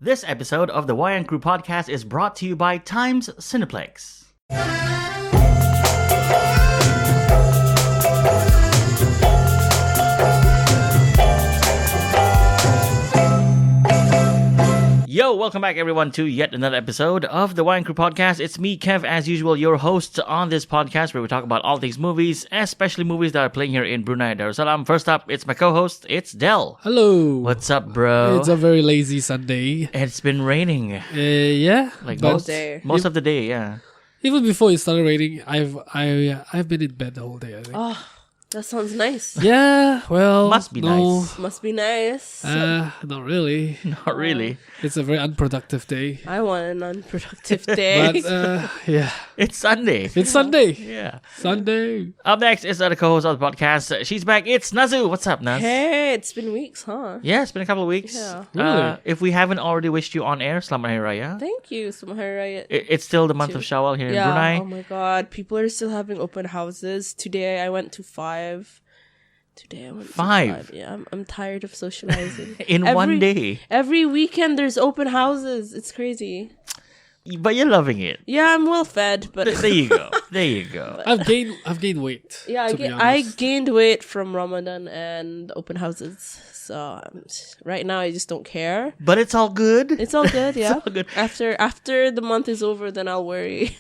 This episode of the Wayang Crew podcast is brought to you by Times Cineplex. Yo, welcome back everyone to yet another episode of the Wayang Crew podcast. It's me, Kev, as usual, your host on this podcast where we talk about all things movies, especially movies that are playing here in Brunei Darussalam. First up, it's my co-host, it's Del. Hello. What's up, bro? It's a very lazy Sunday. It's been raining. Yeah. Like but most of the day, yeah. even before it started raining, I've been in bed the whole day, I think. Oh, that sounds nice. Yeah, well, Must be nice. Must be nice. Not really. Not really. It's a very unproductive day. I want an unproductive day. But yeah, It's Sunday. it's Sunday. Yeah. Sunday. Up next is the co-host of the podcast. She's back. It's Nazu. What's up, Naz? Hey, it's been weeks, huh? Yeah, it's been a couple of weeks. Yeah. Really? If we haven't already wished you on air, Selamat Hari Raya. Thank you, Sumahara. It's still the month of Shawwal here in Yeah. Brunei. Oh my God, people are still having open houses. Today I went to 5. Five? Yeah, I'm tired of socializing. In one day. Every weekend there's open houses. It's crazy. But you're loving it. Yeah, I'm well fed, but There you go. There you go. I've gained weight. yeah, to be I honest. gained weight from Ramadan and open houses. So right now I just don't care. But it's all good. It's all good, yeah. all good. After the month is over, then I'll worry.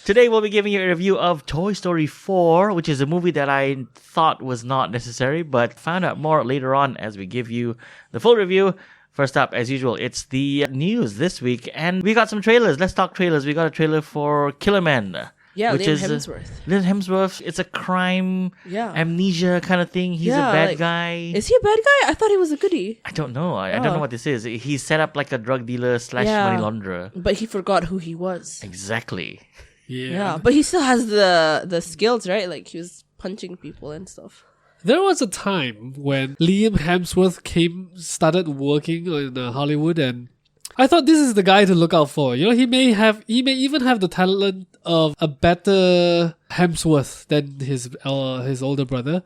Today we'll be giving you a review of Toy Story 4, which is a movie that I thought was not necessary, but found out more later on as we give you the full review. First up, as usual, it's the news this week, and we got some trailers. Let's talk trailers. We got a trailer for Killer Man. Yeah, which Liam is Hemsworth. Liam Hemsworth. It's a crime, Yeah. amnesia kind of thing. He's a Yeah, bad like, guy. Is he a bad guy? I thought he was a goodie. I don't know. I don't know what this is. He's set up like a drug dealer / Yeah. money launderer. But he forgot who he was. Exactly. Yeah, but he still has the skills, right? Like he was punching people and stuff. There was a time when Liam Hemsworth started working in Hollywood, and I thought this is the guy to look out for. You know, he may even have the talent of a better Hemsworth than his older brother.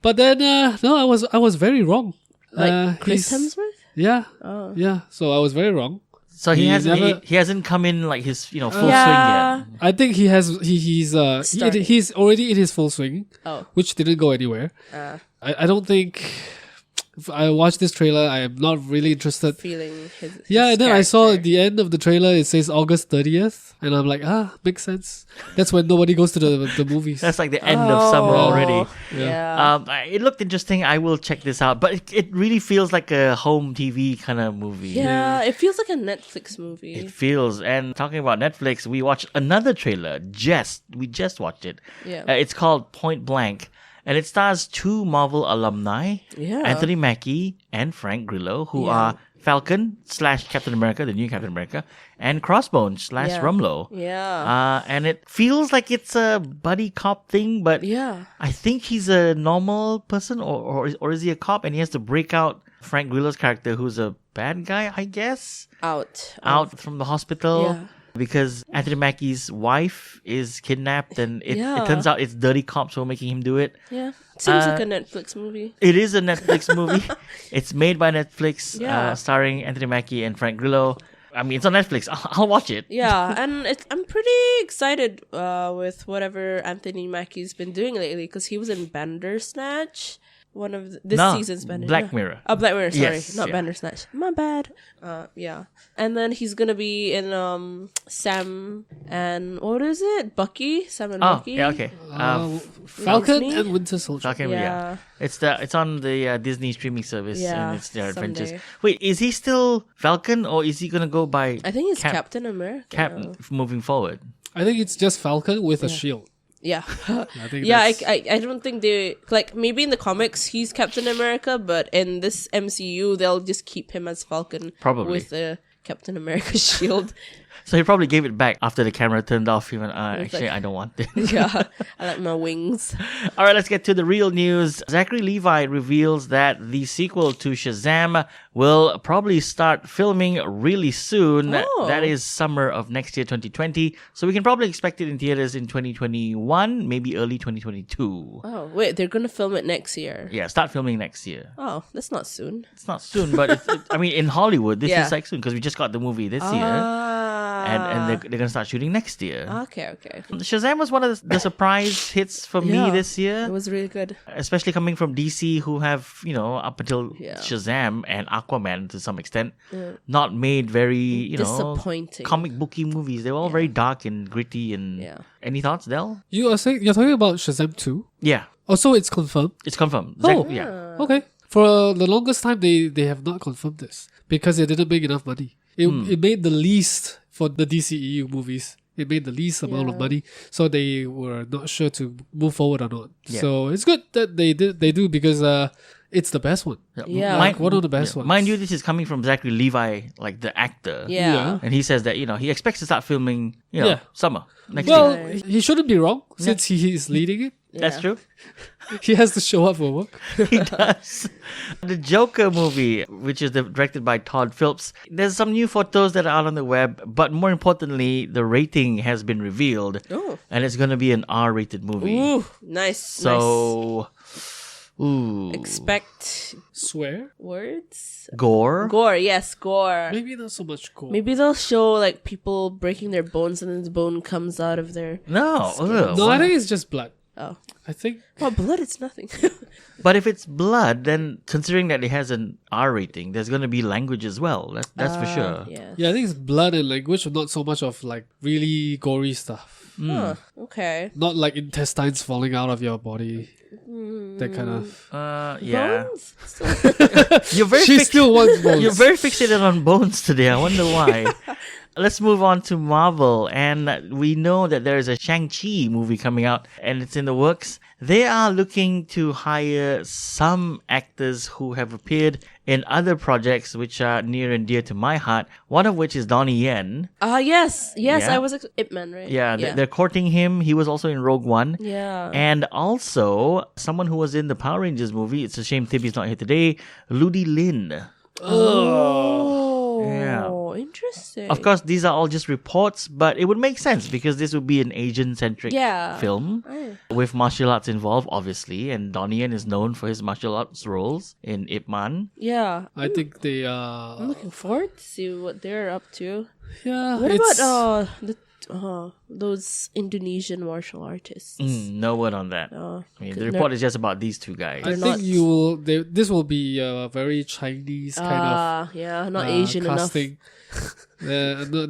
But then no, I was very wrong. Like Chris he's- Hemsworth? Yeah. Oh. Yeah. So I was very wrong. So he He hasn't never- he hasn't come in like his full Yeah. swing yet. I think he's already in his full swing, Oh. which didn't go anywhere. I don't think. If I watched this trailer, I am not really interested. Feeling his Yeah, and then I saw at character. the end of the trailer it says August 30th, and I'm like, makes sense. That's when nobody goes to the movies. That's like the end of summer already. Yeah. It looked interesting. I will check this out, but it really feels like a home TV kind of movie. Yeah, it feels like a Netflix movie. It feels. And talking about Netflix, we watched another trailer. We just watched it. Yeah. It's called Point Blank. And it stars 2 Marvel alumni, Yeah. Anthony Mackie and Frank Grillo, who Yeah. are Falcon / Captain America, the new Captain America, and Crossbones / Yeah. Rumlow. Yeah. And it feels like it's a buddy cop thing, but Yeah. I think he's a normal person, or is he a cop? And he has to break out Frank Grillo's character, who's a bad guy, I guess, out from the hospital. Yeah. Because Anthony Mackie's wife is kidnapped, and it Yeah. turns out it's dirty cops who are making him do it. Yeah. Seems like a Netflix movie. It is a Netflix movie. It's made by Netflix, Yeah. starring Anthony Mackie and Frank Grillo. I mean, it's on Netflix. I'll watch it. Yeah, and I'm pretty excited with whatever Anthony Mackie's been doing lately because he was in Bandersnatch. One of this season's Bandersnatch. Black Mirror. Oh, Black Mirror, sorry. Yes, Not yeah. Bandersnatch. My bad. Yeah. And then he's gonna be in Sam and what is it? Bucky? Sam and Bucky? Yeah, okay. Falcon Disney? and Winter Soldier. Falcon, Yeah. It's on the Disney streaming service, Yeah, and it's their adventures. someday. Wait, is he still Falcon, or is he gonna go by I think it's Cap- Captain America. Captain moving forward? I think it's just Falcon with a shield. Yeah. I think Yeah, that's- I don't think they like maybe in the comics he's Captain America, but in this MCU they'll just keep him as Falcon Probably. with the Captain America shield. So he probably gave it back after the camera turned off. He went, actually, like- I don't want it. Yeah, I like my wings. All right, let's get to the real news. Zachary Levi reveals that the sequel to Shazam will probably start filming really soon. Oh. That is summer of next year, 2020. So we can probably expect it in theaters in 2021, maybe early 2022. Oh, wait, they're gonna film it next year. Yeah, start filming next year. Oh, that's not soon. It's not soon, but I mean, in Hollywood, this Yeah. is like soon because we just got the movie this year. And they're going to start shooting next year. Okay. Shazam was one of the surprise hits for me Yeah. this year. It was really good. Especially coming from DC, who have, up until Yeah. Shazam and Aquaman to some extent, not made very, Disappointing. comic booky movies. They were all very dark and gritty. And Yeah. any thoughts, Del? You're talking about Shazam 2? Yeah, Also, it's confirmed. it's confirmed. Oh. Yeah. Okay. For the longest time, they have not confirmed this because it didn't make enough money. It made the least for the DCEU movies. It made the least amount of money, so they were not sure to move forward or not. Yeah. So it's good that they do because it's the best one. Yeah. Like one of the best ones. Mind you, this is coming from Zachary Levi, like the actor. Yeah. And he says that, he expects to start filming, Yeah. summer next Well, year. he shouldn't be wrong since he is leading it. That's true. He has to show up for work. He does. The Joker movie, which is directed by Todd Phillips, there's some new photos that are out on the web, but more importantly, the rating has been revealed. Oh. And it's going to be an R-rated movie. Ooh, nice. So, ooh. Expect Swear? words? Gore? Gore, yes, gore. Maybe not so much gore. Maybe they'll show like people breaking their bones and then the bone comes out of their. No. Ugh, No, what? I think it's just blood. Oh. I think. Well, blood, it's nothing. But if it's blood, then considering that it has an R rating, there's going to be language as well. That's for sure. Yeah. Yeah, I think it's blood and language, not so much of like really gory stuff. Huh, okay. Not like intestines falling out of your body. That kind of. Yeah. Bones? You're very She still wants bones. You're very fixated on bones today. I wonder why. Let's move on to Marvel. And we know that there is a Shang-Chi movie coming out and it's in the works. They are looking to hire some actors who have appeared in other projects which are near and dear to my heart. One of which is Donnie Yen. Yes. Yeah. I was Ip Man, right? Yeah, they're courting him. He was also in Rogue One. Yeah. And also, someone who was in the Power Rangers movie, it's a shame Tibby's not here today, Ludi Lin. Oh, Yeah. interesting. Of course, these are all just reports, but it would make sense because this would be an Asian-centric Yeah. film with martial arts involved, obviously. And Donnie Yen is known for his martial arts roles in Ip Man. Yeah. I think they are. I'm looking forward to see what they're up to. Yeah. What it's- about those Indonesian martial artists? No word on that. Oh, I mean, the report is just about these two guys. I They're think not- this will be a very Chinese kind yeah, not of Asian casting. No,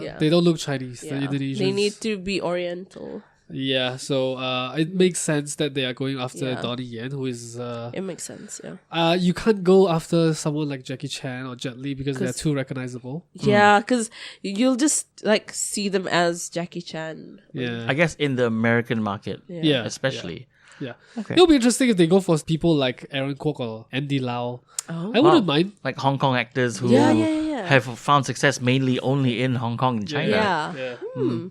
Yeah. they don't look Chinese. The enough. Indonesians. They need to be Oriental. Yeah, so it makes sense that they are going after Yeah. Donnie Yen, who is. It makes sense, yeah. You can't go after someone like Jackie Chan or Jet Li because they're 'Cause- too recognizable. Yeah, because you'll just like see them as Jackie Chan. Yeah, I guess in the American market, yeah, especially. yeah. Okay. It'll be interesting if they go for people like Aaron Kwok or Andy Lau. Oh. I wouldn't mind. Like Hong Kong actors who Yeah, yeah, yeah. have found success mainly only in Hong Kong and China. Yeah.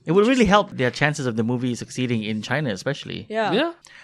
It would really help their chances of the movie succeeding in China, especially. Yeah.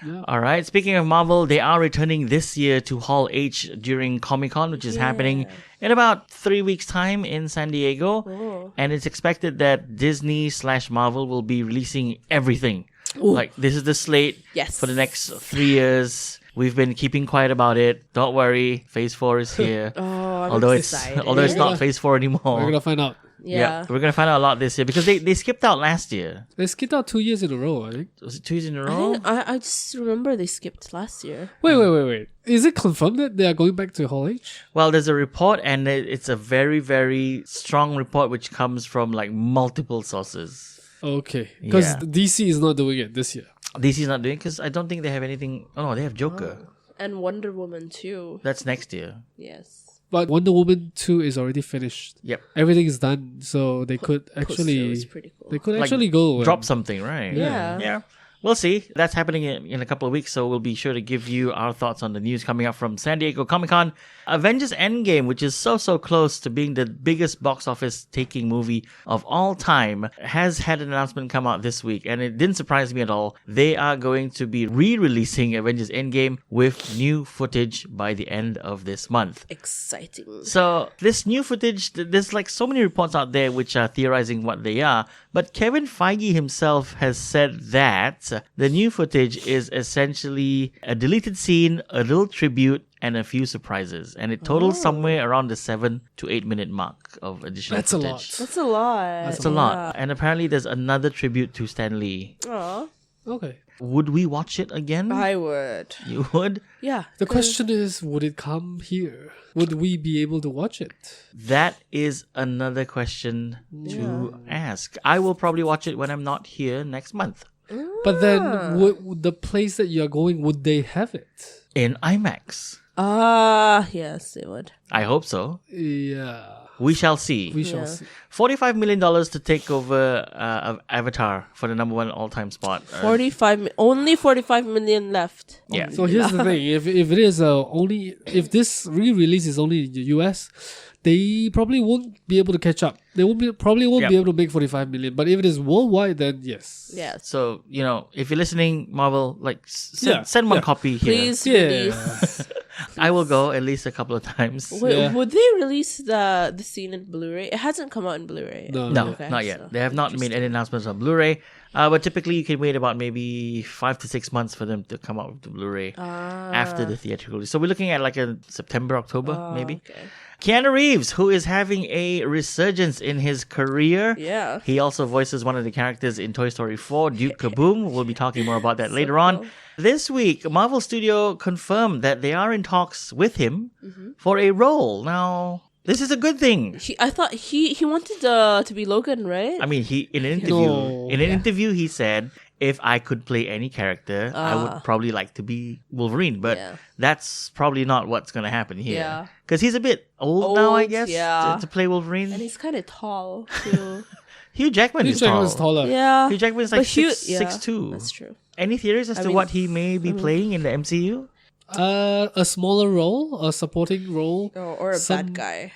Yeah. All right. Speaking of Marvel, they are returning this year to Hall H during Comic-Con, which is happening in about 3 weeks' time in San Diego. Oh. And it's expected that Disney/Marvel will be releasing everything. Like, this is the slate Yes. for the next 3 years. We've been keeping quiet about it. Don't worry. Phase 4 is here. Oh, I'm although excited. it's not Phase 4 anymore. We're gonna find out. Yeah. We're gonna find out a lot this year because they skipped out last year. They skipped out 2 years in a row, I think. Was it 2 years in a row? I just remember they skipped last year. Wait. Is it confirmed that they are going back to Hall H? Well, there's a report, and it's a very, very strong report which comes from like multiple sources. Okay. Because Yeah. DC is not doing it this year. DC's not doing because I don't think they have anything. Oh no, they have Joker. And Wonder Woman too. That's next year. Yes. But Wonder Woman 2 is already finished. Yep. Everything is done, so they could Poster actually was pretty cool. they could Like, actually go Drop something, right? Yeah. Yeah. we'll see. That's happening in a couple of weeks, so we'll be sure to give you our thoughts on the news coming up from San Diego Comic-Con. Avengers Endgame, which is so close to being the biggest box office taking movie of all time, has had an announcement come out this week, and it didn't surprise me at all. They are going to be re-releasing Avengers Endgame with new footage by the end of this month. Exciting. So this new footage, there's like so many reports out there which are theorizing what they are, but Kevin Feige himself has said that the new footage is essentially a deleted scene, a little tribute, and a few surprises, and it totals somewhere around the 7 to 8 minute mark of additional That's footage. a lot. That's a lot. That's a lot. And apparently there's another tribute to Stan Lee. Aw. Okay. Would we watch it again? I would. You would? Yeah. The question is, would it come here? Would we be able to watch it? That is another question to ask. I will probably watch it when I'm not here next month. But then, would the place that you're going, would they have it? In IMAX. Yes, it would. I hope so. Yeah. We shall see. We shall see. $45 million to take over Avatar for the number one all-time spot. Only 45 million left. Yeah. So here's the thing: if it is if this re-release is only in the US, they probably won't be able to catch up. They probably won't be able to make 45 million. But if it is worldwide, then yes. Yeah. So, if you're listening, Marvel, send one copy here. Please Yeah. release. I will go at least a couple of times. Would they release the scene in Blu-ray? It hasn't come out in Blu-ray. No, Okay, not yet. so They have not made any announcements on Blu-ray. But typically, you can wait about maybe 5 to 6 months for them to come out with the Blu-ray after the theatrical release. So we're looking at like a September, October, maybe. Okay. Keanu Reeves, who is having a resurgence in his career. Yeah. He also voices one of the characters in Toy Story 4, Duke Kaboom. We'll be talking more about that later on. This week, Marvel Studio confirmed that they are in talks with him for a role. Now, this is a good thing. I thought he wanted to be Logan, right? I mean, in an interview, he said, if I could play any character, I would probably like to be Wolverine. But that's probably not what's going to happen here. Yeah. Because he's a bit old now, I guess, yeah. to play Wolverine. And he's kind of tall, too. Hugh Jackman Hugh is Jackman's tall. taller. Yeah. Hugh Jackman is like But 6'2". That's true. Any theories as to what he may be playing in the MCU? A smaller role, a supporting role. Or a bad guy.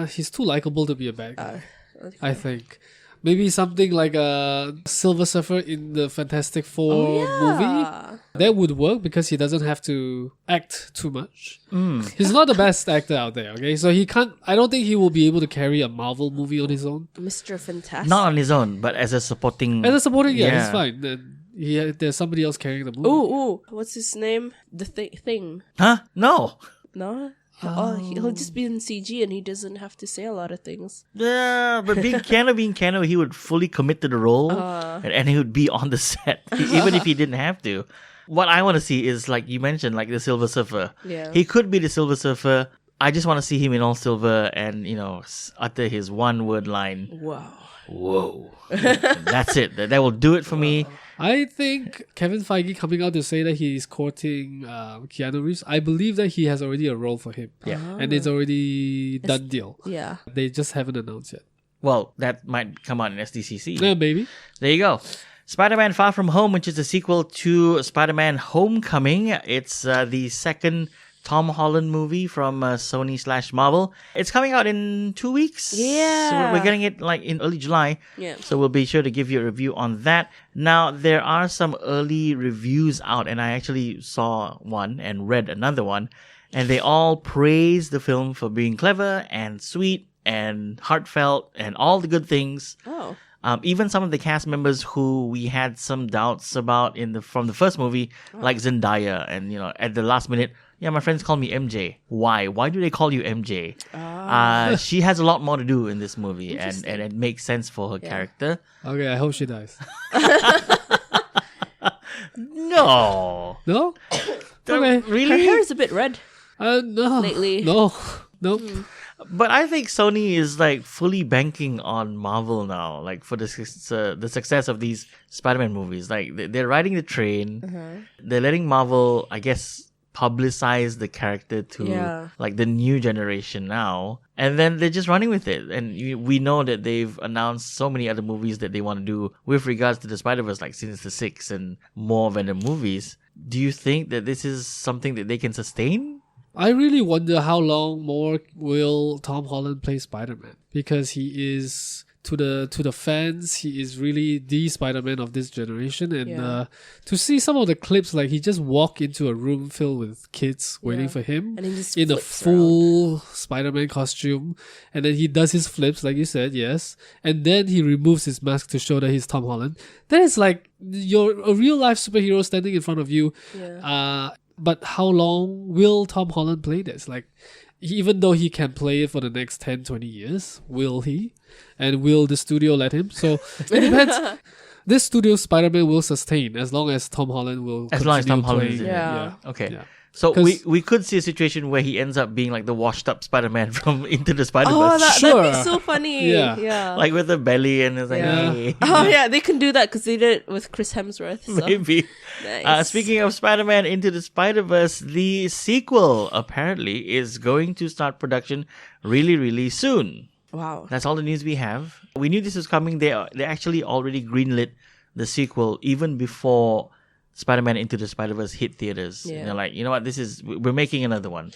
He's too likable to be a bad guy. Okay. I think. Maybe something like a Silver Surfer in the Fantastic Four movie. That would work because he doesn't have to act too much. He's not the best actor out there, okay? So I don't think he will be able to carry a Marvel movie on his own. Mr. Fantastic. Not on his own, but as a supporting... As a supporting, he's fine. Then there's somebody else carrying the movie. Ooh. What's his name? The Thing. Huh? No. No? He'll just be in CG and he doesn't have to say a lot of things. Yeah, but being Keanu, he would fully commit to the role and he would be on the set, even if he didn't have to. What I want to see is, like you mentioned, like the Silver Surfer. Yeah. He could be the Silver Surfer. I just want to see him in all silver and, utter his one-word line. Wow. Whoa. That's it. That will do it for me. I think Kevin Feige coming out to say that he's courting Keanu Reeves, I believe that he has already a role for him. Yeah. And it's already done deal. Yeah. They just haven't announced yet. Well, that might come out in SDCC. Yeah, maybe. There you go. Spider-Man Far From Home, which is a sequel to Spider-Man Homecoming. It's the second Tom Holland movie from Sony/Marvel. It's coming out in 2 weeks. Yeah. So we're getting it like in early July. Yeah. So we'll be sure to give you a review on that. Now, there are some early reviews out, and I actually saw one and read another one, and they all praise the film for being clever and sweet and heartfelt and all the good things. Oh. Even some of the cast members who we had some doubts about from the first movie, like Zendaya, and at the last minute, my friends call me MJ. Why? Why do they call you MJ? She has a lot more to do in this movie, and it makes sense for her character. Okay, I hope she dies. No. No? Okay. Really? Her hair is a bit red No. lately. No. Nope. But I think Sony is like fully banking on Marvel now, like for the success of these Spider-Man movies. Like they're riding the train. They're letting Marvel, I guess, publicize the character to Yeah. like the new generation now, and then they're just running with it. And we know that they've announced so many other movies that they want to do with regards to the Spider-Verse, like Sinister Six and more Venom movies. Do you think that this is something that they can sustain? I really wonder how long more will Tom Holland play Spider-Man, because he is to the fans, he is really the Spider-Man of this generation. And to see some of the clips, like he just walk into a room filled with kids waiting for him And he just in a flips full Spider-Man costume, and then he does his flips like you said, yes, and then he removes his mask to show that he's Tom Holland. That is like you're a real life superhero standing in front of you. But how long will Tom Holland play this? Like, even though he can play it for the next 10, 20 years, will he? And will the studio let him? So it depends. This studio Spider-Man will sustain as long as Tom Holland will As long as Tom continue Holland is in playing. it. Yeah. Okay. Yeah. So 'Cause- we could see a situation where he ends up being like the washed up Spider-Man from Into the Spider-Verse. Oh, that'd Sure. be so funny. Yeah. Yeah. like with the belly and it's like, Yeah. hey. Oh yeah, they can do that because they did it with Chris Hemsworth. So. Maybe. Nice. Speaking of Spider-Man Into the Spider-Verse, the sequel apparently is going to start production really, really soon. Wow. That's all the news we have. We knew this was coming. They actually already greenlit the sequel even before Spider-Man Into the Spider-Verse hit theaters. Yeah. And they're like, you know what, we're making another one.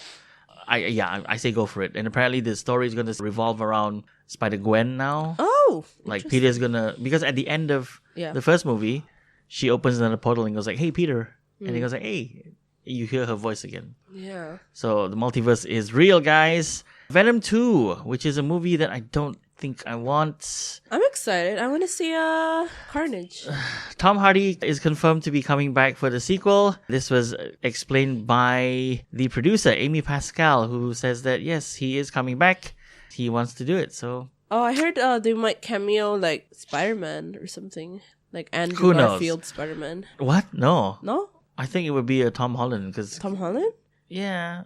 I say go for it. And apparently the story is going to revolve around Spider-Gwen now. Oh. Like Peter's gonna, because at the end of Yeah. the first movie, she opens another portal and goes like, hey Peter. And he goes like, hey, you hear her voice again. Yeah. So the multiverse is real, guys. Venom 2, which is a movie that I don't think I want. I'm excited. I want to see Carnage. Tom Hardy is confirmed to be coming back for the sequel. This was explained by the producer, Amy Pascal, who says that yes, he is coming back. He wants to do it. So Oh, I heard they might cameo like Spider-Man or something. Like Andrew Who knows? Garfield Spider-Man. what? No, No? I think it would be a Tom Holland because Tom Holland? yeah,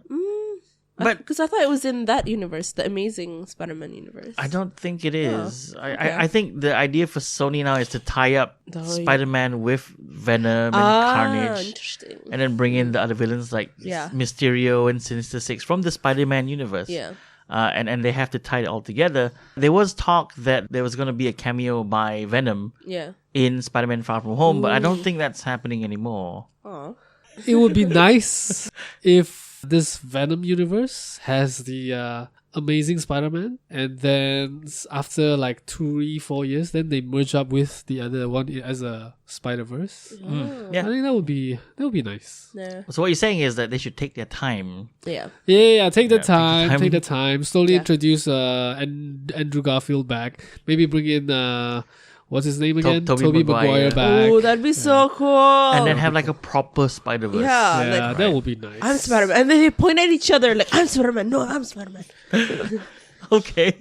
But but because I thought it was in that universe, the Amazing Spider-Man universe. I don't think it is. okay. I think the idea for Sony now is to tie up Oh, yeah. Spider-Man with Venom and Carnage. Interesting. And then bring in the other villains like Yeah. Mysterio and Sinister Six from the Spider-Man universe. Yeah. And they have to tie it all together. There was talk that there was going to be a cameo by Venom Yeah. in Spider-Man Far From Home, but I don't think that's happening anymore. Oh. It would be nice if this Venom universe has the Amazing Spider-Man, and then after like 3-4 years, then they merge up with the other one as a Spider-Verse. I Yeah. think that would be nice. Yeah. So what you're saying is that they should take their time. Yeah. Yeah, take the Yeah, time, take the time. Slowly Yeah. introduce Andrew Garfield back. Maybe bring in what's his name again? Tobey Tobey Maguire. Maguire back. Oh, that'd be so cool. And then have like a proper Spider-Verse. Yeah. yeah, like, that would be nice. I'm Spider-Man. And then they point at each other like, I'm Spider-Man. No, I'm Spider-Man. Okay.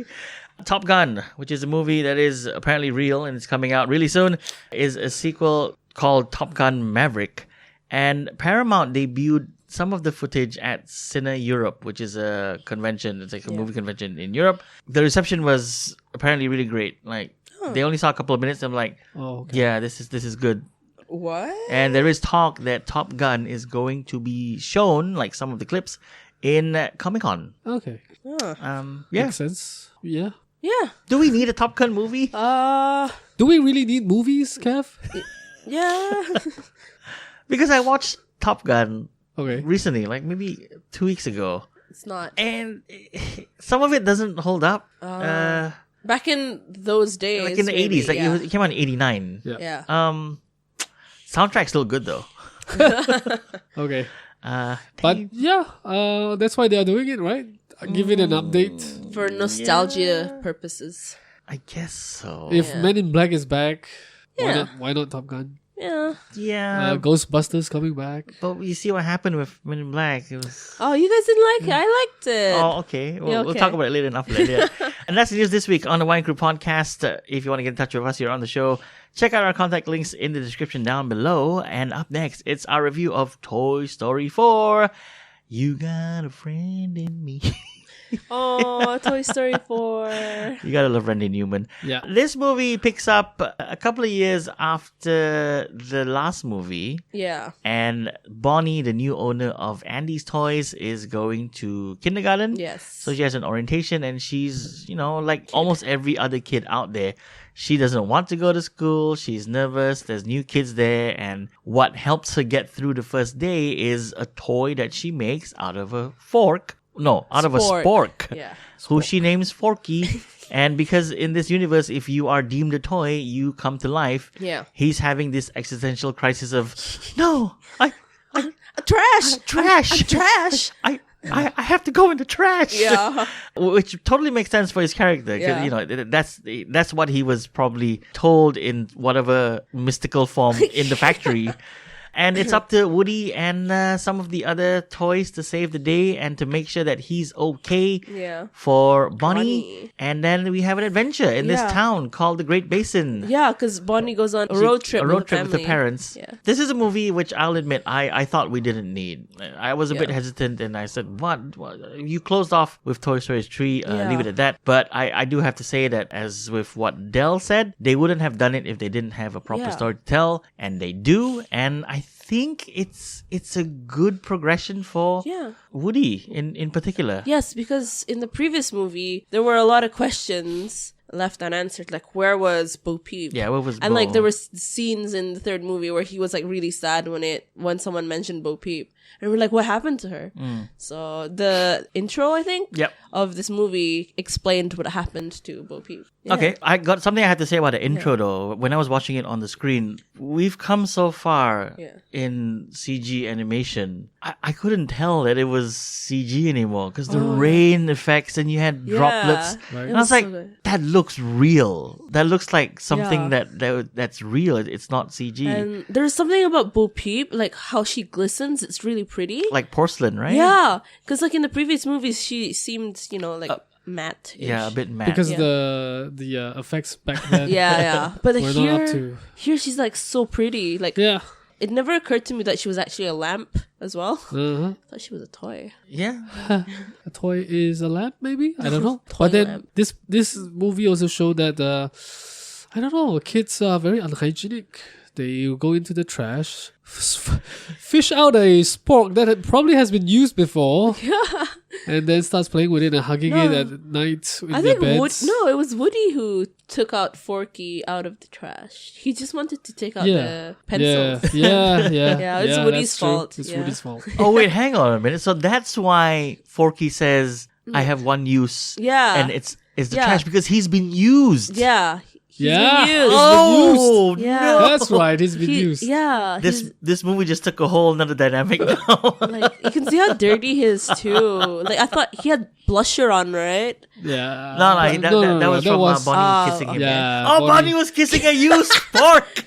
Top Gun, which is a movie that is apparently real and it's coming out really soon, is a sequel called Top Gun Maverick. And Paramount debuted some of the footage at Cine Europe, which is a convention. It's like a movie convention in Europe. The reception was apparently really great. Like they only saw a couple of minutes. I'm like, Oh, okay. yeah, this is good. What? And there is talk that Top Gun is going to be shown, like some of the clips, in Comic-Con. Okay. Huh. Yeah. Makes sense. Yeah. Yeah. Do we need a Top Gun movie? Do we really need movies, Kev? Yeah. Because I watched Top Gun Okay. recently, like maybe 2 weeks ago, It's not. and some of it doesn't hold up. Back in those days. Like in the maybe, 80s, like yeah. it came out in 89. Yeah. Yeah. Soundtrack's still good though. Okay. Uh, But yeah, that's why they are doing it, right? Give it an update. For nostalgia purposes. I guess so. If Men in Black is back, Yeah. why not Top Gun? Yeah. yeah, Ghostbusters coming back. but you see what happened with Men in Black. It was. Oh, you guys didn't like it? I liked it. Oh, okay. Well, Yeah, we'll okay. talk about it later in After That. Yeah. And that's the news this week on the Wayang Crew podcast. If you want to get in touch with us here on the show, check out our contact links in the description down below. And up next, it's our review of Toy Story 4. You got a friend in me. Oh, Toy Story 4. You gotta love Randy Newman. Yeah. This movie picks up a couple of years after the last movie. Yeah. And Bonnie, the new owner of Andy's Toys, is going to kindergarten. Yes. So she has an orientation, and she's, like almost every other kid out there. She doesn't want to go to school. She's nervous. There's new kids there. And what helps her get through the first day is a toy that she makes out of a fork. No, out of a spork. Yeah. Who she names Forky. And because in this universe, if you are deemed a toy, you come to life. Yeah. He's having this existential crisis of, no, Trash! trash. Trash! I have to go in the trash. Yeah. Which totally makes sense for his character. 'Cause, Yeah. that's what he was probably told in whatever mystical form in the factory. And it's up to Woody and some of the other toys to save the day and to make sure that he's okay for Bonnie. And then we have an adventure in this town called the Great Basin. Yeah, because Bonnie goes on a road trip with the parents. Yeah. This is a movie which I'll admit I thought we didn't need. I was a bit hesitant and I said, what? You closed off with Toy Story 3, leave it at that. But I do have to say that, as with what Dell said, they wouldn't have done it if they didn't have a proper story to tell, and they do. And I think it's a good progression for Woody in particular. Yes, because in the previous movie, there were a lot of questions left unanswered. Like, where was Bo Peep? Yeah, where was Bo? And like, there were scenes in the third movie where he was like really sad when someone mentioned Bo Peep. And we're like, what happened to her? So the intro, I think, of this movie explained what happened to Bo Peep. Yeah. Okay, I got something I had to say about the intro though. When I was watching it on the screen, we've come so far in CG animation. I couldn't tell that it was CG anymore because the rain effects and you had droplets. Right. And I was like, so good. that looks real. That looks like something that's real. It's not CG. And there's something about Bo Peep, like how she glistens. It's really pretty. Like porcelain, right? Yeah, because like in the previous movies, she seemed, like matte. Yeah, a bit matte. Because the effects back then. Yeah. But We're not up to- here she's like so pretty. Like it never occurred to me that she was actually a lamp as well. Uh-huh. I thought she was a toy. Yeah. A toy is a lamp, maybe? I don't know. Toy But then lamp. this movie also showed that I don't know, kids are very unhygienic. They go into the trash, fish out a spork that probably has been used before, and then starts playing with it and hugging it at night in I their think beds. it was Woody who took out Forky out of the trash. He just wanted to take out the pencils. Yeah, Yeah, it's Woody's that's true. fault. It's Yeah. Woody's fault. Oh wait, hang on a minute. So that's why Forky says, "I have one use." Yeah. and it's the Yeah. trash because he's been used. Yeah. He's Yeah. been used. Oh Yeah. no! That's right, he's been used. Yeah. This movie just took a whole another dynamic now. Like, you can see how dirty he is too. Like, I thought he had blusher on, right? Yeah. No, that was from Bonnie kissing him. yeah, Oh, Bonnie- Bonnie was kissing a used fork.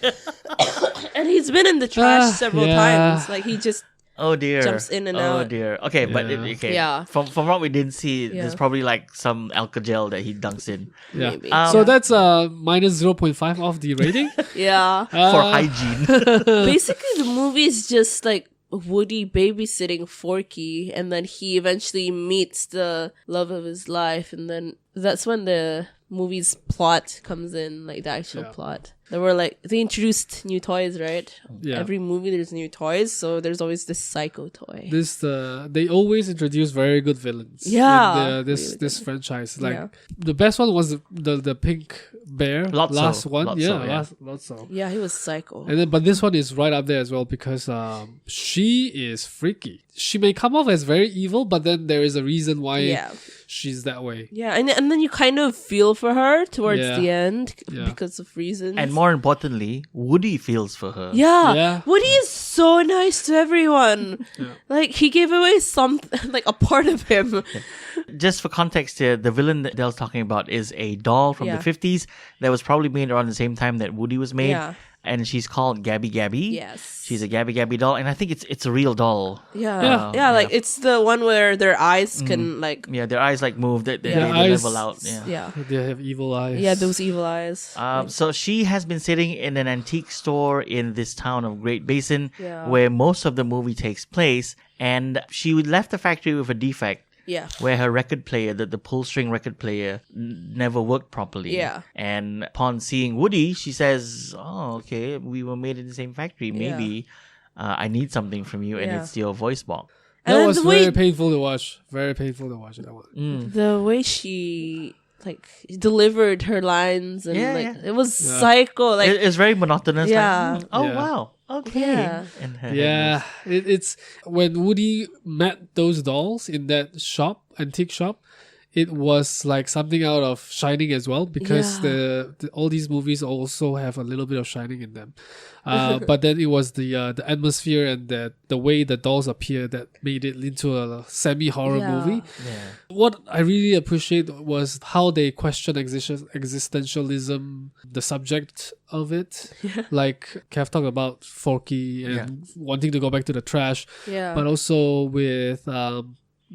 And he's been in the trash several yeah. times. Like, he just Oh dear. Jumps in and Oh out. dear. Okay, but Yeah. okay. Yeah. From what we didn't see, Yeah. there's probably like some Alka-Gel that he dunks in Yeah. maybe. So that's minus 0.5 of the rating. Yeah. for hygiene. Basically, the movie is just like Woody babysitting Forky, and then he eventually meets the love of his life, and then that's when the movie's plot comes in, like the actual plot. There were they introduced new toys, right? Yeah. Every movie there's new toys, so there's always this psycho toy. They always introduce very good villains. Yeah. in this franchise. Like Yeah. the best one was the pink bear. Lotso. Last one. Lotso, yeah. Lotso. Yeah, he was psycho. And then, but this one is right up there as well because she is freaky. She may come off as very evil, but then there is a reason why Yeah. she's that way. Yeah, and then you kind of feel for her towards Yeah. the end Yeah. because of reasons. And more importantly, Woody feels for her. Yeah. Yeah. Woody is so nice to everyone. Like, he gave away like a part of him. Just for context here, the villain that Dell's talking about is a doll from Yeah. the 50s that was probably made around the same time that Woody was made. Yeah. And she's called Gabby Gabby. Yes. She's a Gabby Gabby doll, and I think it's a real doll. Yeah. Yeah, like it's the one where their eyes can like Yeah, their eyes move, they eyes- level out. Yeah. yeah. They have evil eyes. Yeah, those evil eyes. So she has been sitting in an antique store in this town of Great Basin Yeah. where most of the movie takes place, and she left the factory with a defect. Yeah. where her record player, the pull string record player, never worked properly. Yeah. And upon seeing Woody, she says, "Oh, okay, we were made in the same factory. Maybe I need something from you, and Yeah. it's your voice box." And That then was the way- very painful to watch. Very painful to watch that one. The way she delivered her lines and it was psycho. Like It's very monotonous. Yeah. Like, oh Yeah. wow, okay. Yeah. And her head Yeah, it's when Woody met those dolls in that shop, antique shop. It was like something out of Shining as well, because all these movies also have a little bit of Shining in them. But then it was the atmosphere and the way the dolls appear that made it into a semi-horror movie. Yeah. What I really appreciate was how they question existentialism, the subject of it. Like Kev talked about Forky and wanting to go back to the trash, but also with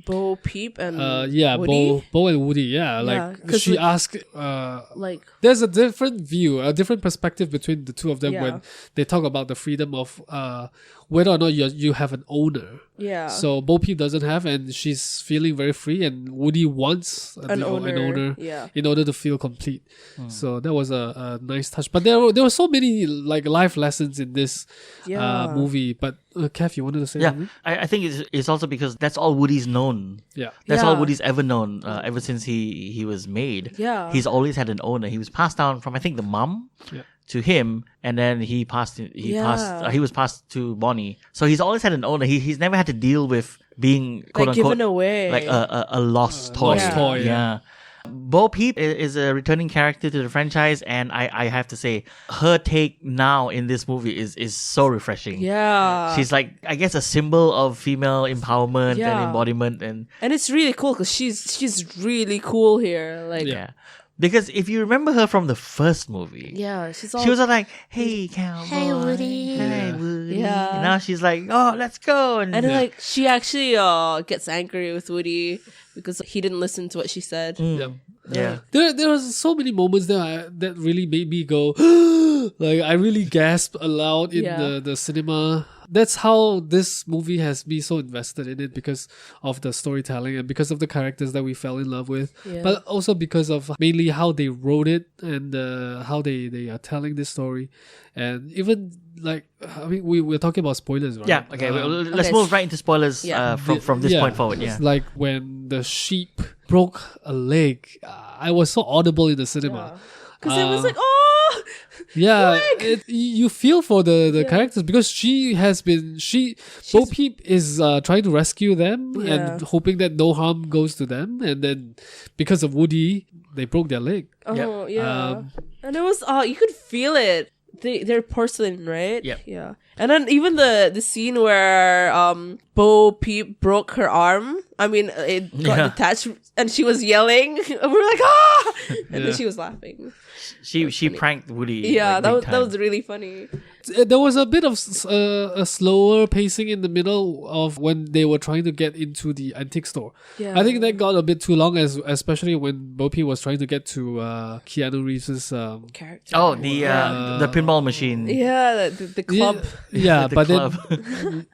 Bo Peep and Woody? Bo and Woody, like 'cause she asked like there's a different view, a different perspective between the two of them when Yeah. they talk about the freedom of whether or not you have an owner. yeah. So Bo Peep doesn't have, and she's feeling very free, and Woody wants An owner. Yeah. in order to feel complete. So that was a nice touch. But there were so many like life lessons in this movie. But Kev, you wanted to say Yeah, something? I think it's also because that's all Woody's known. Yeah. That's all Yeah. Woody's ever known ever since he was made. Yeah. He's always had an owner. He was passed down from I think the mom to him, and then he was passed to Bonnie. So he's always had an owner. He's never had to deal with being quote Like unquote given away. like a lost toy. lost toy, yeah. Bo Peep is a returning character to the franchise, and I have to say her take now in this movie is so refreshing. Yeah. She's like, I guess, a symbol of female empowerment and Yeah. embodiment, and And it's really cool because she's really cool here. Like yeah. Because if you remember her from the first movie, she's all she was all like, "Hey, cowboy, hey Woody, Yeah. And now she's like, "Oh, let's go!" and then, like she actually gets angry with Woody because he didn't listen to what she said. yeah, There was so many moments there that really made me go, like I really gasped aloud in the cinema. That's how this movie has me so invested in it, because of the storytelling and because of the characters that we fell in love with, but also because of mainly how they wrote it and how they are telling this story. And even like, I mean, we're talking about spoilers, right? yeah. Okay, let's Okay. move right into spoilers Yeah. from this point forward. Yeah, It's like when the sheep broke a leg, I was so audible in the cinema. Because it was like, oh, Yeah, you feel for the characters, because Bo Peep is trying to rescue them and hoping that no harm goes to them, and then because of Woody, they broke their leg. oh yeah, and it was you could feel it. They're porcelain, right? Yep. Yeah. And then even the scene where Bo Peep broke her arm. I mean, it got detached, and she was yelling. And we were like, ah! And then she was laughing. she pranked Woody. Yeah, like, big that was time. really funny. There was a bit of a slower pacing in the middle of when they were trying to get into the antique store. Yeah. I think that got a bit too long, especially when Bo Peep was trying to get to Keanu Reeves' Character. Oh, the pinball machine. Yeah, the club. Yeah, The but club. then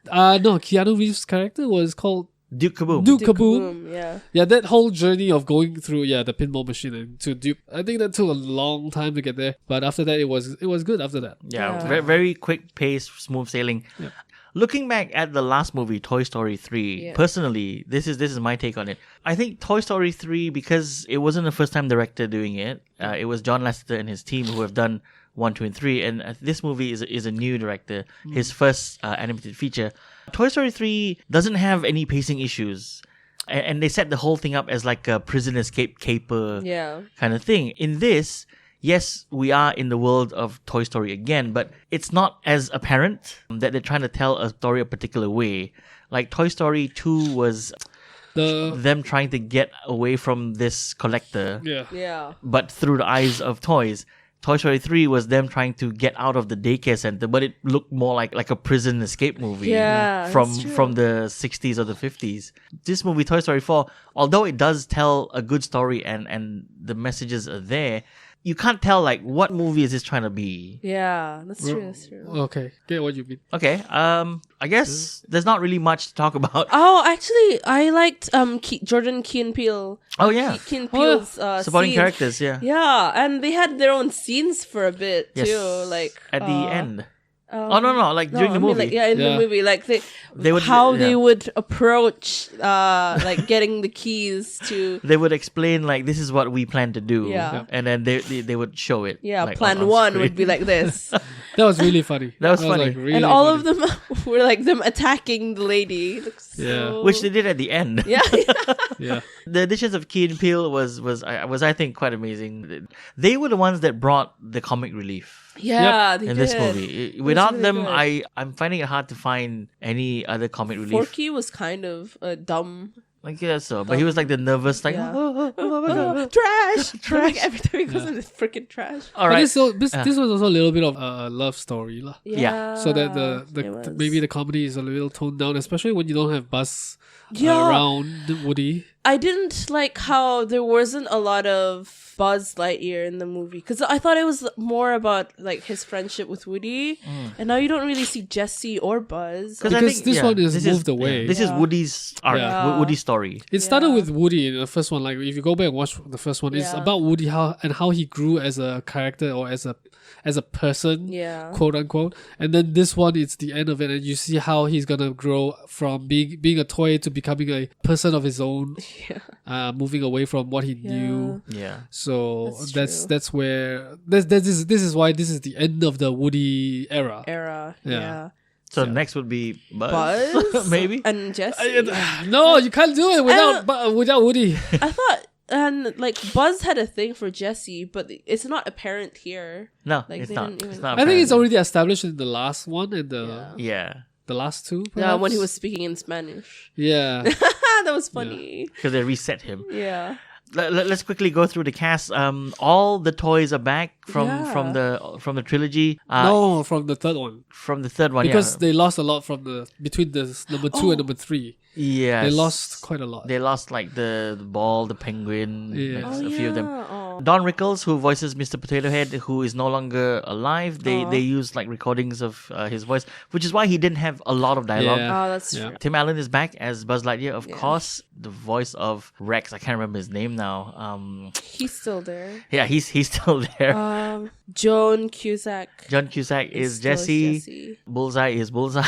no, Keanu Reeves' character was called Duke Kaboom. Duke Duke Kaboom. Yeah. Yeah, that whole journey of going through the pinball machine and to Duke, I think that took a long time to get there. But after that, it was good. After that, Yeah, very, very quick pace, smooth sailing. Yeah. Looking back at the last movie, Toy Story 3, personally, this is my take on it. I think Toy Story 3, because it wasn't the first time director doing it, it was John Lasseter and his team who have done 1, 2, and 3, and this movie is a new director, his first animated feature. Toy Story 3 doesn't have any pacing issues, and they set the whole thing up as like a prison escape caper kind of thing. In this, yes, we are in the world of Toy Story again, but it's not as apparent that they're trying to tell a story a particular way. Like Toy Story 2 was them trying to get away from this collector, Yeah. but through the eyes of toys. Toy Story 3 was them trying to get out of the daycare center, but it looked more like a prison escape movie from the 60s or the 50s. This movie, Toy Story 4, although it does tell a good story and the messages are there, you can't tell like what movie is this trying to be. Yeah, that's true. That's true. Okay, get what you mean. Okay, I guess there's not really much to talk about. Oh, actually, I liked Jordan Key Peele. Oh yeah, Key and Peele's supporting scenes. characters. Yeah, Yeah, and they had their own scenes for a bit Yes. too, like at the end. oh No, like during the movie. like, in Yeah. the movie, like They would- how yeah. they would approach like getting the keys to They would explain like this is what we plan to do. Yeah. And then they would show it. like, plan on one screen. would be like this. That was really funny. That was funny. like, really And all funny. of them were like them attacking the lady. It looks Yeah. so... Which they did at the end. yeah. Yeah. Oh, The additions of Key and Peele was I think quite amazing. They were the ones that brought the comic relief Yeah, they in did. this movie. Without really them, good. I'm finding it hard to find any other comic relief. Forky was kind of dumb. Like yeah, so, but he was like the nervous, like Yeah. oh my God. Trash! Trash. Like, every time he goes in the freaking trash. All But right. this was also a little bit of a love story, lah. Yeah. So that it was. maybe the comedy is a little toned down, especially when you don't have Buzz Yeah. around Woody. I didn't like how there wasn't a lot of Buzz Lightyear in the movie because I thought it was more about like his friendship with Woody, and now you don't really see Jesse or Buzz. I Because this one is this moved away. This is Yeah. Woody's arc, Yeah. Woody's story. It started Yeah. with Woody in the first one. Like if you go back and watch the first one, it's Yeah. about Woody how he grew as a character or as a person, Yeah. quote unquote. And then this one, it's the end of it, and you see how he's gonna grow from being a toy to becoming a person of his own, Yeah. moving away from what he knew. Yeah. So That's that's where this is why this is the end of the Woody era. Era. Yeah. Yeah. So next would be Buzz, Buzz maybe. and Jesse. No, you can't do it without Woody. I thought, and like Buzz had a thing for Jesse, but it's not apparent here. No, Like, it's they not. didn't It's even- not. I think it's apparent. already established in the last one and Yeah, the last two. Yeah, when he perhaps? was speaking in Spanish. Yeah. That was funny. because they reset him. Yeah. Let's quickly go through the cast. All the toys are back from Yeah. from the trilogy. No, from the third one. From the third one, Because yeah. they lost a lot from between the number 2 and number 3. Yes. They lost quite a lot. They lost like the ball, the penguin, Yeah. like, a few of them. Oh. Don Rickles, who voices Mr. Potato Head, who is no longer alive, they use like recordings of his voice, which is why he didn't have a lot of dialogue. Yeah. Oh, that's Yeah. true. Tim Allen is back as Buzz Lightyear, of course. The voice of Rex, I can't remember his name now. He's still there. Yeah, he's still there. Joan Cusack. John Cusack is still Jesse. Bullseye is Bullseye.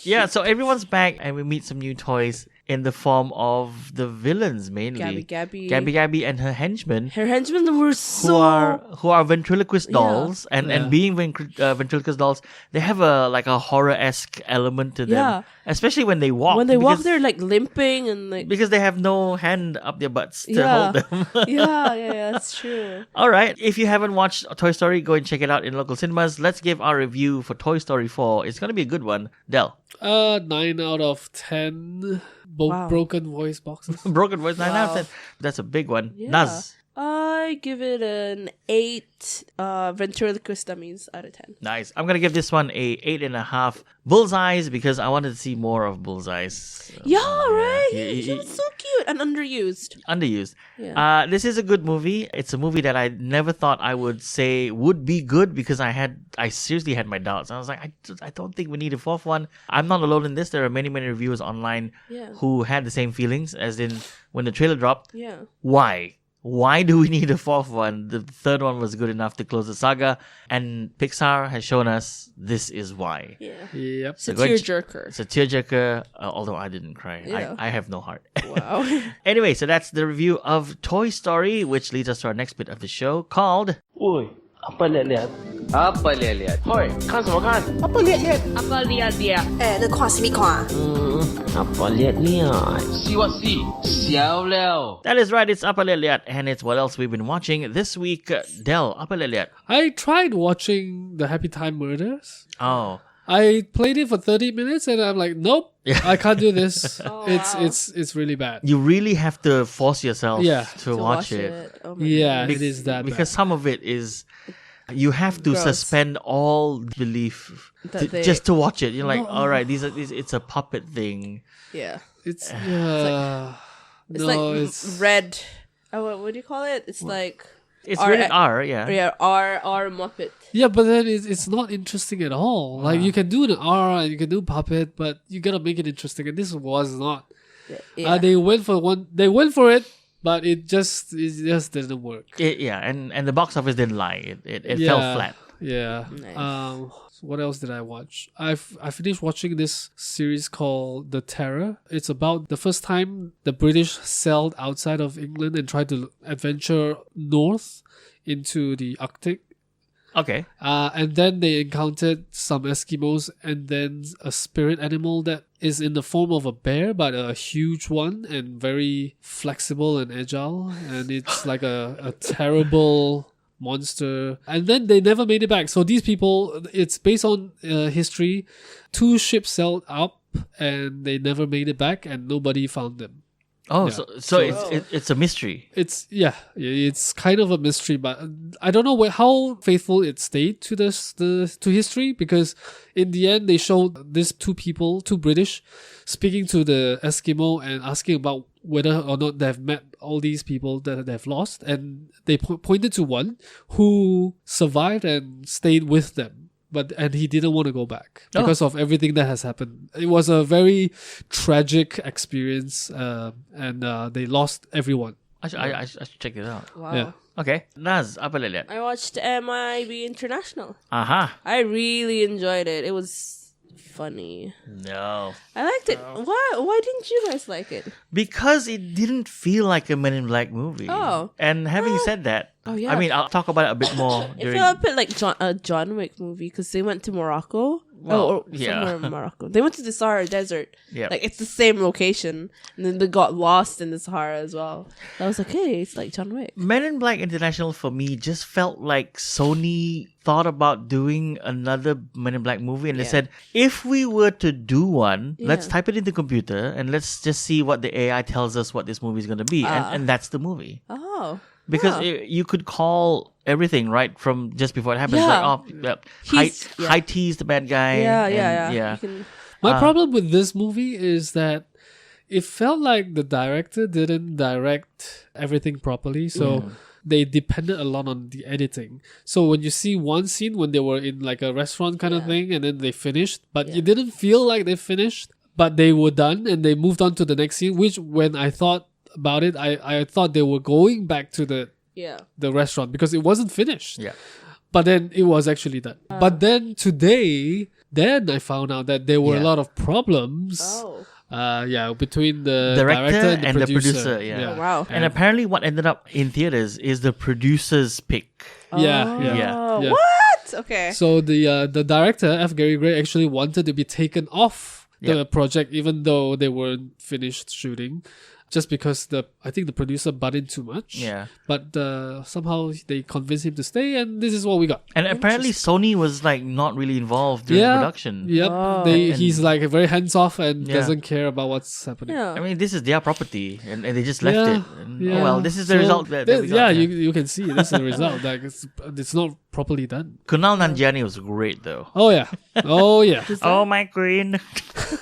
Yeah, so everyone's back, and we meet some new toys in the form of the villains mainly. Gabby. And her henchmen. Her henchmen were so... Who are ventriloquist dolls, and being ventriloquist dolls, they have a horror-esque element to them. Yeah. Especially when they walk. When they walk, because- they're like limping and like... because they have no hand up their butts to Yeah. hold them. yeah, that's true. All right. If you haven't watched Toy Story, go and check it out in local cinemas. Let's give our review for Toy Story 4. It's going to be a good one. Del. 9 out of 10 Wow. broken voice boxes. Broken voice, 9 out of Wow. 10. That's a big one. Yeah. Naz. I give it an 8 ventriloquist dummies out of 10. Nice. I'm going to give this one a 8.5 bullseyes because I wanted to see more of bullseyes. Yeah, right? He- He was so cute and underused. Underused. Yeah. This is a good movie. It's a movie that I never thought I would say would be good because I seriously had my doubts. I was like, I don't think we need a fourth one. I'm not alone in this. There are many reviewers online Yeah. who had the same feelings as in when the trailer dropped. Yeah. Why? Why do we need a fourth one? The third one was good enough to close the saga, and Pixar has shown us this is why. Yeah. Yep. It's a go and tearjerker. It's a tearjerker, although I didn't cry. Yeah. I have no heart. Wow. Anyway, so that's the review of Toy Story, which leads us to our next bit of the show called... Oi, apa liat-liat? Apa liat-liat? Hoi, kan semua kan? Apa liat-liat? Apa liat-liat? 你看什么看？ Apa liat-liat? See what see? Xiao liao. That is right, it's Apa Liat Liat, and it's what else we've been watching this week. Del, Apa Liat Liat. I tried watching the Happy Time Murders. Oh, I played it for 30 minutes and I'm like, nope, I can't do this. wow. It's really bad. you really have to force yourself Yeah. to watch it. Oh my Yeah, Be- it is that because bad. some of it is... You have to Gross. suspend all belief That they- just to watch it. You're like, all right, it's a puppet thing. Yeah. It's It's no, like it's red. What do you call it? It's like It's R- rated R, yeah. Yeah, R Muppet. Yeah, but then it's not interesting at all. Like you can do the R and you can do puppet, but you gotta make it interesting, and this was not. Yeah. They went for it, but it just didn't work. And the box office didn't lie. It fell flat. Yeah. Nice. So what else did I watch? I finished watching this series called The Terror. It's about the first time the British sailed outside of England and tried to adventure north into the Arctic. Okay. And then they encountered some Eskimos and then a spirit animal that is in the form of a bear, but a huge one and very flexible and agile. And it's like a terrible monster. And then they never made it back. So these people, it's based on history. 2 ships sailed up and they never made it back and nobody found them. Oh, Yeah. so it's a mystery. It's kind of a mystery, but I don't know how faithful it stayed to to history, because in the end they showed these 2 British, speaking to the Eskimo and asking about whether or not they've met all these people that they've lost, and they pointed to one who survived and stayed with them. And he didn't want to go back because of everything that has happened. It was a very tragic experience, and they lost everyone. I should check it out. Wow. Yeah. Okay. Naz, apa lihat? I watched MIB International. Aha. I really enjoyed it. It was funny. No. I liked it. Why didn't you guys like it? Because it didn't feel like a Men in Black movie. Oh. And having said that, Oh, yeah. I mean, I'll talk about it a bit more It during. felt a bit like a John Wick movie because they went to Morocco. Well, or yeah. somewhere in Morocco. They went to the Sahara Desert. Yep. Like, it's the same location. And then they got lost in the Sahara as well. I was like, hey, it's like John Wick. Men in Black International for me just felt like Sony thought about doing another Men in Black movie, and they Yeah. said, if we were to do one, let's Yeah. type it in the computer and let's just see what the AI tells us what this movie is going to be. And that's the movie. Oh. Because Huh. you could call everything right from just before it happens. Yeah. Like, He's- High T's the bad guy. Yeah. and- You can, My problem with this movie is that it felt like the director didn't direct everything properly. So they depended a lot on the editing. So when you see one scene when they were in like a restaurant kind of thing and then they finished, but you didn't feel like they finished, but they were done and they moved on to the next scene, which when I thought about it, I thought they were going back to the restaurant because it wasn't finished. Yeah. But then it was actually done. But then today, I found out that there were a Yeah. lot of problems. Oh. Between the Director director and the producer, yeah. Oh, wow. And apparently what ended up in theaters is the producer's pick. Yeah. Oh, Yeah. what? Okay. So the director, F. Gary Gray, actually wanted to be taken off the project even though they weren't finished shooting. Just because I think the producer butt in too much. Yeah. But somehow they convinced him to stay, and this is what we got. And apparently Sony was like not really involved during production. Yep. Oh. He's like very hands off and Yeah. doesn't care about what's happening. Yeah. I mean, this is their property, and they just left Yeah, it. And, oh well, this is the So result that we got. you can see this is the result. Like it's not properly done. Kunal Nanjiani was great though. Oh yeah. Oh my queen,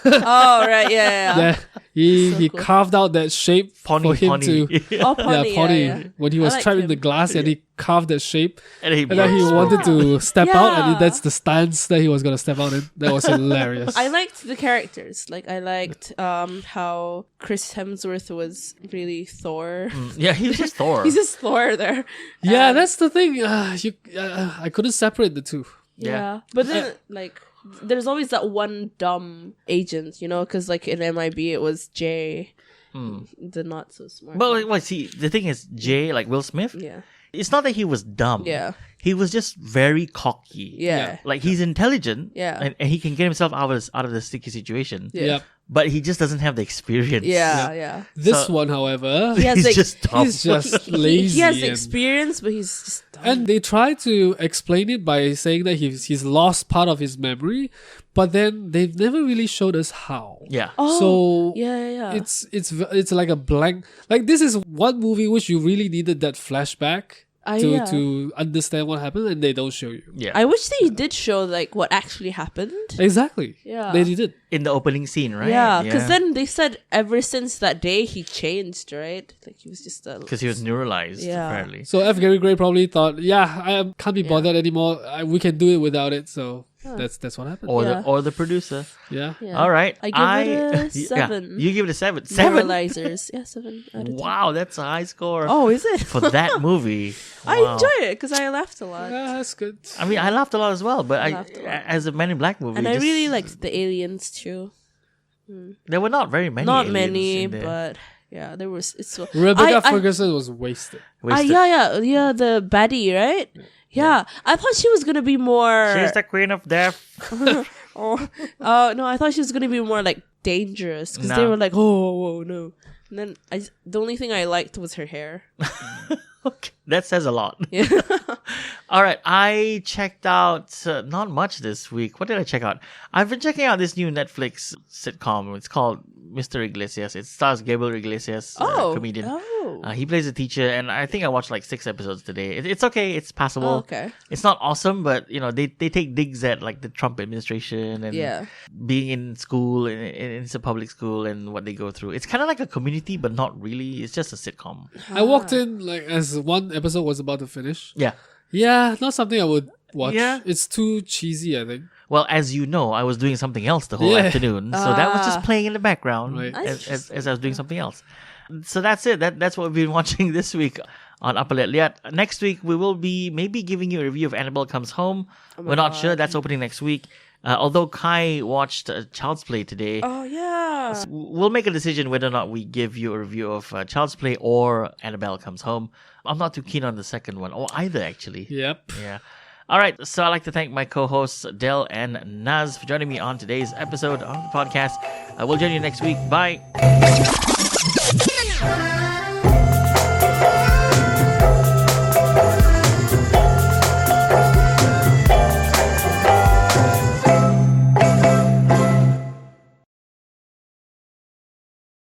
Oh, right. Yeah. Yeah. He cool. carved out that shape Pony, for him Pony. to Oh, Pony. Pony. Yeah. When he was I like trapped in him. the glass and he carved that shape, and he and then he wanted to step out, and Yeah. that's the stance that he was gonna step out in. That was hilarious. I liked the characters. Like, I liked how Chris Hemsworth was really Thor. Yeah, he was just Thor. He's just Thor there. Yeah, that's the thing. I couldn't separate the two. Yeah. But then, like, there's always that one dumb agent, you know? Because, like, in MIB, it was Jay, the not so smart. But well, see, the thing is, Jay, like Will Smith, yeah. it's not that he was dumb. Yeah. He was just very cocky. Yeah. Like he's intelligent. Yeah. And he can get himself out of the sticky situation. Yeah. Yep. But he just doesn't have the experience. Yeah. This So- one, however, He has He's like- just dumb. he's just He lazy. has and- experience, but he's just dumb. And they try to explain it by saying that he's lost part of his memory, but then they've never really showed us how. Yeah. Oh, So yeah. it's like a blank. Like this is one movie which you really needed that flashback Yeah. to understand what happened, and they don't show you. Yeah. I wish they did show like what actually happened. Exactly. Yeah. They did. In the opening scene, right? Yeah, because then they said ever since that day he changed, right? Like he was just a Because he was neuralized, Yeah. apparently. So F. Gary Gray probably thought, I can't be bothered anymore. We can do it without it. So that's what happened. Or the producer. Yeah. Yeah. All right. I give it a Yeah, 7. you give it a 7. 7? Neuralizers. Yeah, 7 out of 10. Wow, that's a high score Oh, is it? for that movie. I Wow. enjoyed it because I laughed a lot. Yeah, that's good. I mean, I laughed a lot as well, but laughed a lot. as a Men in Black movie, And I just- really liked the aliens too. there were not very many. Not aliens many, in there. but yeah, there was. It's so. Rebecca I- Ferguson was wasted. Wasted. yeah, the baddie, right? Yeah, I thought she was gonna be more. She's the queen of death. Oh, no, I thought she was gonna be more like dangerous because they No. were like, oh no. And then the only thing I liked was her hair. Okay, that says a lot. Yeah. All right, I checked out not much this week. What did I check out? I've been checking out this new Netflix sitcom. It's called Mr. Iglesias. It stars Gabriel Iglesias, comedian. Oh. He plays a teacher, and I think I watched like 6 episodes today. It's okay. It's passable. Oh, okay. It's not awesome, but they take digs at like the Trump administration and Yeah. being in school, and it's a public school, and what they go through. It's kind of like a Community, but not really. It's just a sitcom. I walked in like as one episode was about to finish. Yeah. Yeah, not something I would watch. Yeah. It's too cheesy, I think. Well, as you know, I was doing something else the whole Yeah. afternoon, so that was just playing in the background Right. as I was doing something else. So that's it. That's what we've been watching this week on Liat Liat. Next week we will be maybe giving you a review of Annabelle Comes Home. We're not sure. That's opening next week. Although Kai watched Child's Play today, Oh yeah. we'll make a decision whether or not we give you a review of Child's Play or Annabelle Comes Home. I'm not too keen on the second one, or either actually. Yep. Yeah. All right. So I'd like to thank my co-hosts Del and Naz for joining me on today's episode of the podcast. We'll join you next week. Bye.